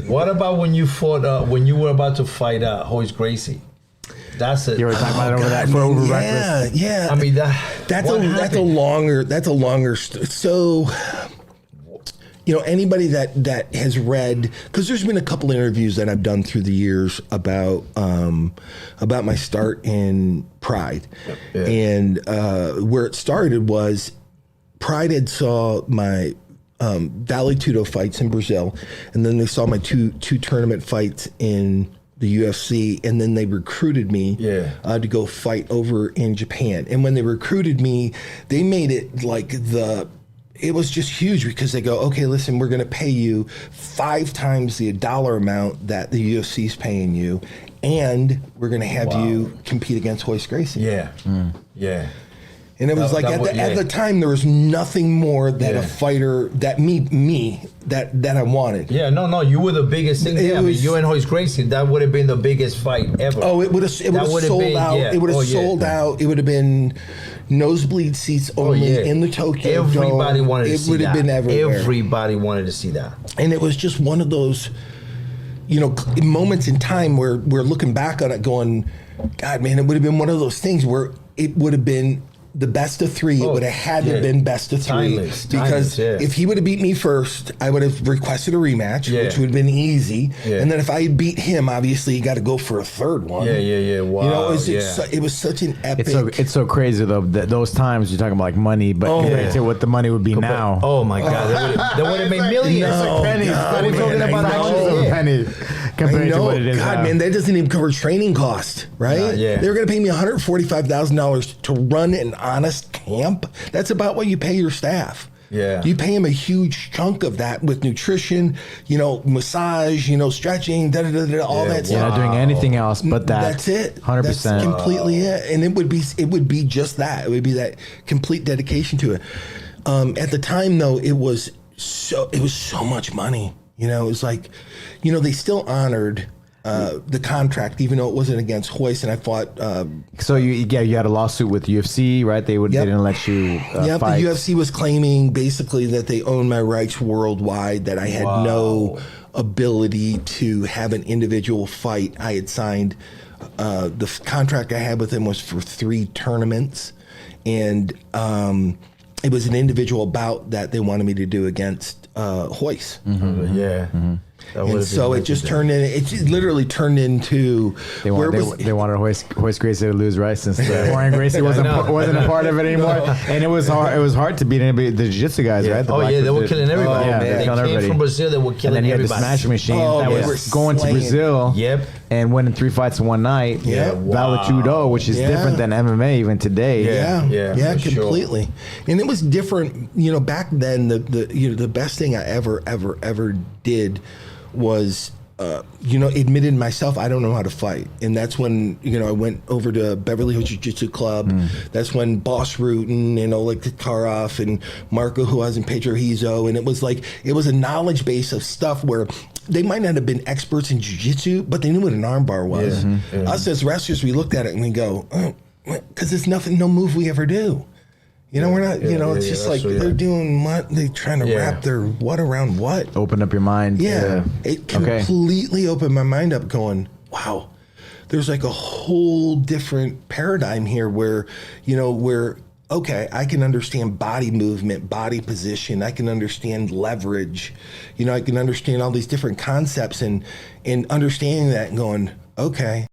What about when you fought? When you were about to fight Royce Gracie? That's it. You were talking about over that for over breakfast. Yeah. I mean that's a longer. So, anybody that has read, because there's been a couple interviews that I've done through the years about my start in Pride, and where it started was Pride had saw my Valentino fights in Brazil, and then they saw my two tournament fights in the UFC, and then they recruited me to go fight over in Japan. And when they recruited me, they made it like it was just huge, because they go, okay, listen, we're going to pay you 5 times the dollar amount that the UFC is paying you, and we're going to have you compete against Royce Gracie. Yeah. And it was at the time, there was nothing more that a fighter that I wanted. Yeah, no, you were the biggest thing. I mean, you and Royce Gracie, that would have been the biggest fight ever. Oh, it would have sold out. It would have sold out. It would have been nosebleed seats only in the Tokyo Dome. Everybody wanted to see that. It would have been everywhere. Everybody wanted to see that. And it was just one of those, moments in time where we're looking back on it going, God, man, it would have been one of those things where it would have been the best of 3. It would have had to have been best of 3. Timeless, if he would have beat me first, I would have requested a rematch, which would have been easy. And then if I had beat him, obviously you got to go for a third one. Wow. It was such an epic. It's so crazy though that those times you're talking about like money, but compared to what the money would be now. Oh my God, they would have made millions. No, pennies. We're talking about fractions of a penny compared to what it is now. Man, that doesn't even cover training cost, right? They were going to pay me $145,000 to run an honest camp. That's about what you pay your staff. You pay them a huge chunk of that with nutrition, massage, stretching, all that stuff. You're not doing anything else but that. That's it. 100%. That's completely it. And it would be just that. It would be that complete dedication to it. At the time though, it was so much money. It was like, they still honored the contract, even though it wasn't against Royce, and I fought. So you had a lawsuit with UFC, right? They didn't let you fight. The UFC was claiming basically that they own my rights worldwide, that I had no ability to have an individual fight. I had signed the contract I had with them was for 3 tournaments, and it was an individual bout that they wanted me to do against Royce. And so it just turned in. It literally turned into. They wanted Royce Gracie to lose, right? Since Warren Gracie wasn't a part of it anymore, and it was hard. It was hard to beat anybody. The jiu-jitsu guys, right? They were killing everybody. They came from Brazil. They were killing everybody. And then you had the Smashing Machine that was going to Brazil. And winning 3 fights in one night. Valentino, which is different than MMA even today. Yeah, completely. Sure. And it was different. Back then, the best thing I ever did was, admitted myself, I don't know how to fight. And that's when, I went over to Beverly Hills Jiu-Jitsu Club. That's when Boss Rutan and Oleg Tatarov and Marco Huaz and Pedro Hizo. And it was a knowledge base of stuff where they might not have been experts in jiu-jitsu, but they knew what an armbar was. Us as wrestlers, we looked at it and we go, because there's no move we ever do. We're not, it's just like they're doing what? They're trying to wrap their what around what? Open up your mind. It completely opened my mind up going, wow, there's like a whole different paradigm here where, okay, I can understand body movement, body position. I can understand leverage. I can understand all these different concepts and understanding that and going, okay.